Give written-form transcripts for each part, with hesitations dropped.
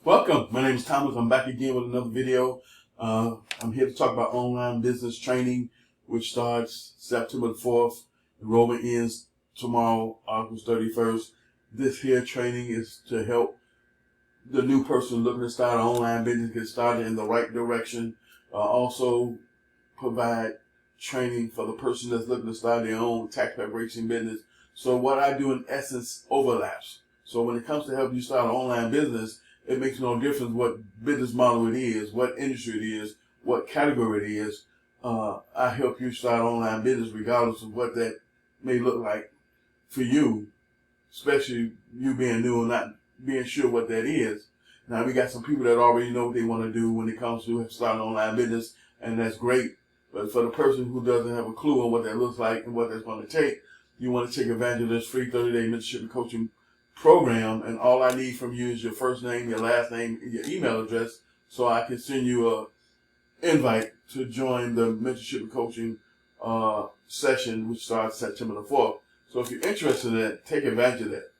Welcome. My name is Thomas. I'm back again with another video. I'm here to talk about online business training, which starts September the 4th. Enrollment ends tomorrow, August 31st. This here training is to help the new person looking to start an online business get started in the right direction. Also provide training for the person that's looking to start their own tax preparation business. So what I do in essence overlaps. So when it comes to helping you start an online business, it makes no difference what business model it is, what industry it is, what category it is. I help you start an online business regardless of what that may look like for you, especially you being new and not being sure what that is. Now, we got some people that already know what they want to do when it comes to starting an online business, and that's great. But for the person who doesn't have a clue on what that looks like and what that's going to take, you want to take advantage of this free 30-day mentorship and coaching program, and all I need from you is your first name, your last name, and your email address, so I can send you a invite to join the mentorship and coaching session, which starts September the 4th. So if you're interested in that, take advantage of that,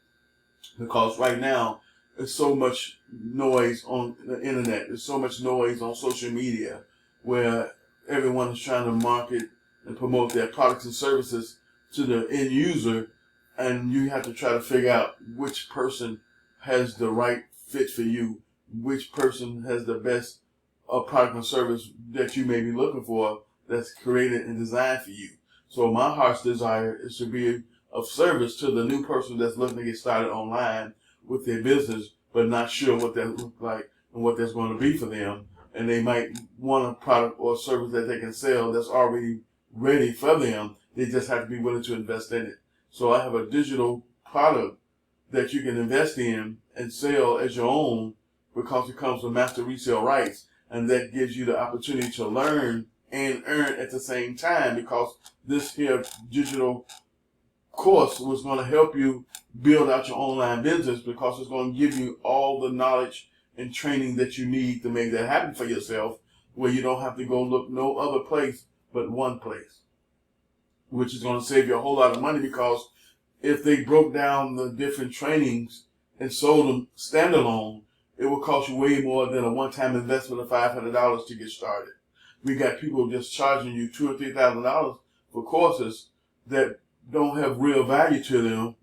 because right now there's so much noise on the internet, there's so much noise on social media, where everyone is trying to market and promote their products and services to the end user. And you have to try to figure out which person has the right fit for you, which person has the best product and service that you may be looking for that's created and designed for you. So my heart's desire is to be of service to the new person that's looking to get started online with their business, but not sure what that looks like and what that's going to be for them. And they might want a product or service that they can sell that's already ready for them. They just have to be willing to invest in it. So I have a digital product that you can invest in and sell as your own, because it comes with master resale rights, and that gives you the opportunity to learn and earn at the same time, because this here digital course was going to help you build out your online business, because it's going to give you all the knowledge and training that you need to make that happen for yourself, where you don't have to go look no other place but one place, which is going to save you a whole lot of money, because if they broke down the different trainings and sold them standalone, it would cost you way more than a one-time investment of $500 to get started. We got people just charging you $2,000 or $3,000 for courses that don't have real value to them,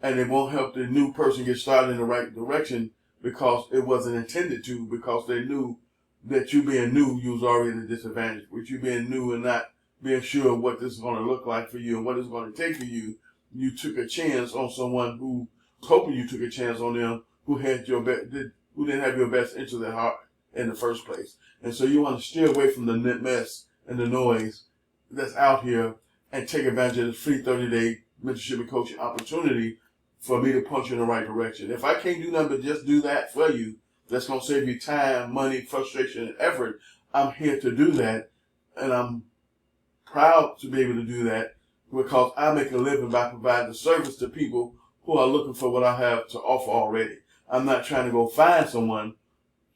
and it won't help the new person get started in the right direction, because it wasn't intended to, because they knew that you being new, you was already at a disadvantage. With you being new and not being sure what this is going to look like for you and what it's going to take for you, you took a chance on someone who was hoping you took a chance on them, who had who didn't have your best interest at heart in the first place. And so you want to steer away from the mess and the noise that's out here, and take advantage of the free 30-day mentorship and coaching opportunity for me to point you in the right direction. If I can't do nothing but just do that for you, that's going to save you time, money, frustration, and effort. I'm here to do that, and I'm proud to be able to do that, because I make a living by providing the service to people who are looking for what I have to offer already. I'm not trying to go find someone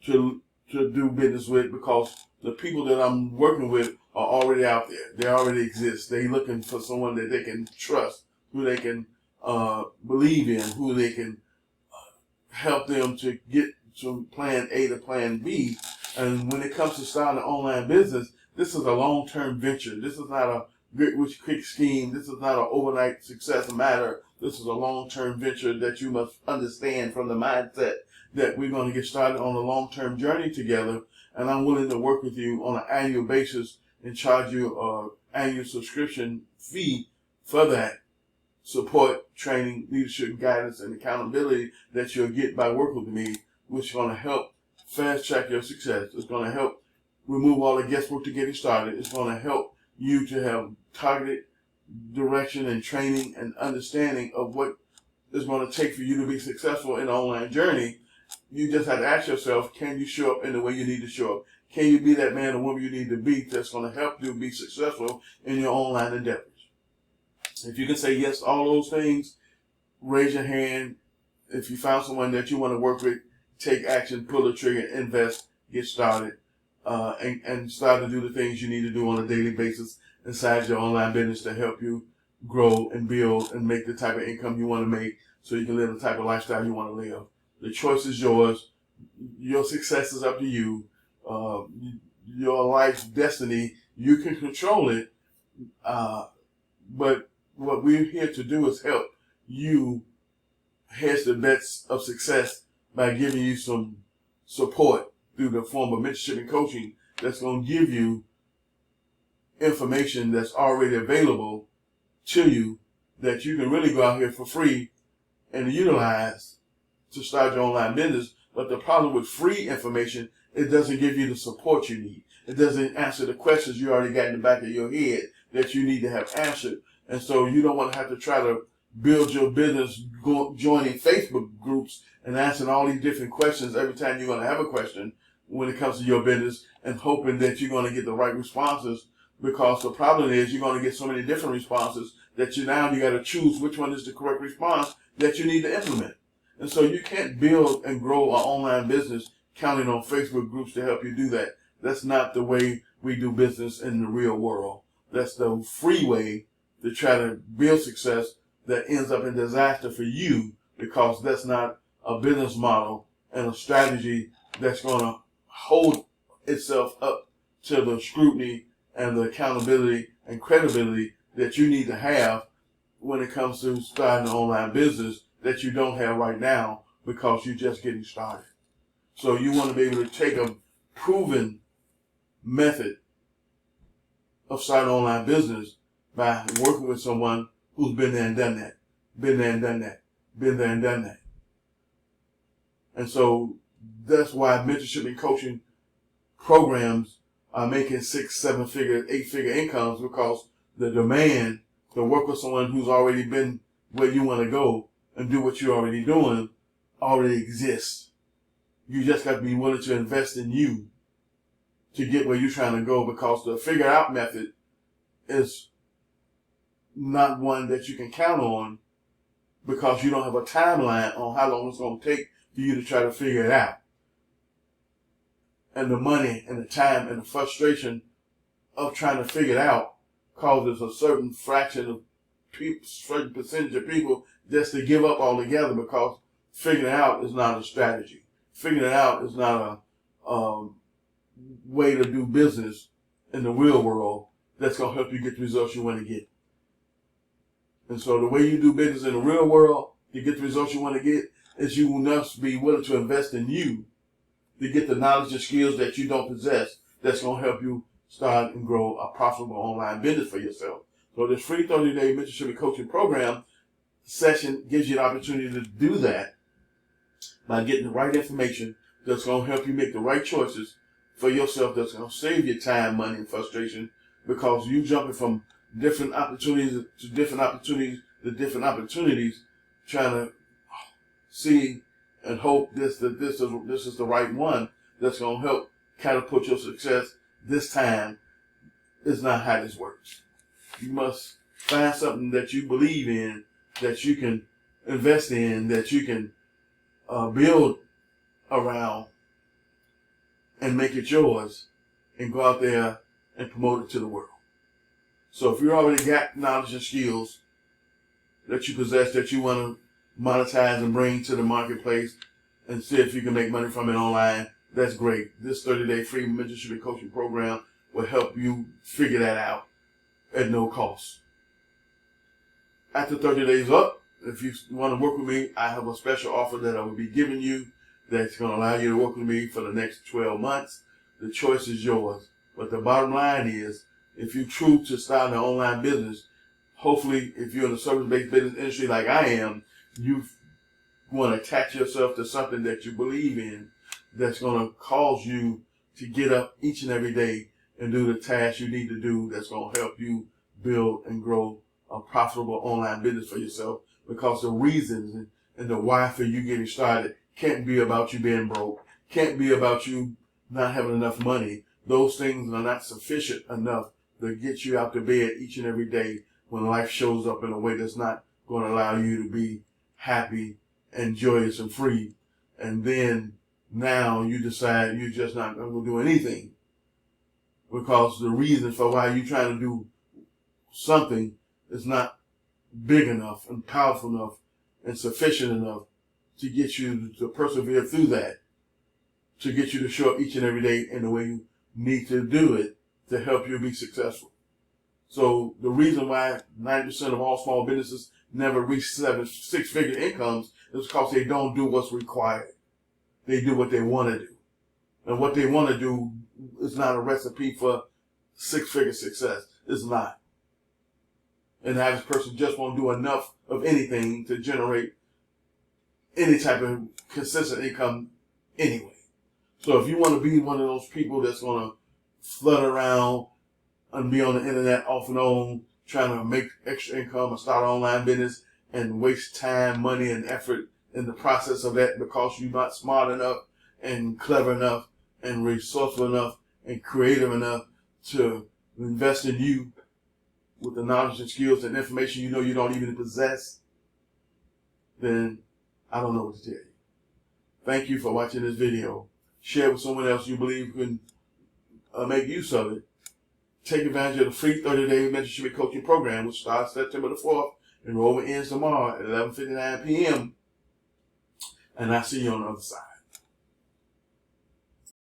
to do business with, because the people that I'm working with are already out there. They already exist. They're looking for someone that they can trust, who they can believe in, who they can help them to get from plan A to plan B. And when it comes to starting an online business, this is a long-term venture. This is not a get-rich quick scheme. This is not an overnight success matter. This is a long-term venture that you must understand from the mindset that we're going to get started on a long-term journey together. And I'm willing to work with you on an annual basis and charge you an annual subscription fee for that support, training, leadership, guidance, and accountability that you'll get by working with me, which is going to help fast track your success. It's going to help remove all the guesswork to getting started. It's going to help you to have targeted direction and training and understanding of what it's going to take for you to be successful in the online journey. You just have to ask yourself, can you show up in the way you need to show up? Can you be that man or woman you need to be that's going to help you be successful in your online endeavors? If you can say yes to all those things, raise your hand. If you found someone that you want to work with, take action, pull the trigger, invest, get started, and start to do the things you need to do on a daily basis inside your online business to help you grow and build and make the type of income you want to make, so you can live the type of lifestyle you want to live. The choice is yours. Your success is up to you. Your life's destiny, you can control it. But what we're here to do is help you hedge the bets of success by giving you some support through the form of mentorship and coaching that's going to give you information that's already available to you that you can really go out here for free and utilize to start your online business. But the problem with free information, it doesn't give you the support you need. It doesn't answer the questions you already got in the back of your head that you need to have answered. And so you don't want to have to try to build your business joining Facebook groups and answering all these different questions every time you're going to have a question when it comes to your business and hoping that you're going to get the right responses, because the problem is you're going to get so many different responses that you got to choose which one is the correct response that you need to implement. And so you can't build and grow an online business counting on Facebook groups to help you do that. That's not the way we do business in the real world. That's the free way to try to build success that ends up in disaster for you, because that's not a business model and a strategy that's going to hold itself up to the scrutiny and the accountability and credibility that you need to have when it comes to starting an online business that you don't have right now because you're just getting started. So you want to be able to take a proven method of starting an online business by working with someone who's been there and done that, been there and done that, been there and done that. And so that's why mentorship and coaching programs are making 6, 7-figure, 8-figure incomes, because the demand to work with someone who's already been where you want to go and do what you're already doing already exists. You just got to be willing to invest in you to get where you're trying to go, because the figure out method is not one that you can count on, because you don't have a timeline on how long it's going to take for you to try to figure it out. And the money and the time and the frustration of trying to figure it out causes a certain fraction of people, certain percentage of people just to give up altogether, because figuring it out is not a strategy. Figuring it out is not a way to do business in the real world that's going to help you get the results you want to get. And so the way you do business in the real world to get the results you want to get is you must be willing to invest in you to get the knowledge and skills that you don't possess that's going to help you start and grow a profitable online business for yourself. So this free 30-day mentorship and coaching program session gives you the opportunity to do that by getting the right information that's going to help you make the right choices for yourself, that's going to save you time, money, and frustration, because you jumping from different opportunities to different opportunities to different opportunities, trying to see and hope this is the right one that's going to help catapult your success this time is not how this works. You must find something that you believe in, that you can invest in, that you can build around and make it yours, and go out there and promote it to the world. So if you already got knowledge and skills that you possess that you want to monetize and bring to the marketplace and see if you can make money from it online, that's great. This 30-day free mentorship and coaching program will help you figure that out at no cost. After 30 days up, if you want to work with me, I have a special offer that I will be giving you that's going to allow you to work with me for the next 12 months. The choice is yours. But the bottom line is, if you're true to starting an online business, hopefully if you're in the service-based business industry like I am, you want to attach yourself to something that you believe in that's going to cause you to get up each and every day and do the tasks you need to do that's going to help you build and grow a profitable online business for yourself. Because the reasons and the why for you getting started can't be about you being broke, can't be about you not having enough money. Those things are not sufficient enough to get you out to bed each and every day when life shows up in a way that's not going to allow you to be happy and joyous and free. And then now you decide you're just not going to do anything because the reason for why you're trying to do something is not big enough and powerful enough and sufficient enough to get you to persevere through that. to get you to show up each and every day in the way you need to do it to help you be successful. So the reason why 90% of all small businesses never reach 6-figure incomes is because they don't do what's required. They do what they want to do. And what they want to do is not a recipe for 6-figure success. It's not. And the average person just won't do enough of anything to generate any type of consistent income anyway. So if you want to be one of those people that's going to flood around and be on the internet off and on trying to make extra income and start an online business and waste time, money, and effort in the process of that because you're not smart enough and clever enough and resourceful enough and creative enough to invest in you with the knowledge and skills and information you know you don't even possess, then I don't know what to tell you. Thank you for watching this video. Share with someone else you believe can make use of it. Take advantage of the free 30-day mentorship coaching program, which starts September the 4th. Enrollment ends tomorrow at 11:59 p.m. And I'll see you on the other side.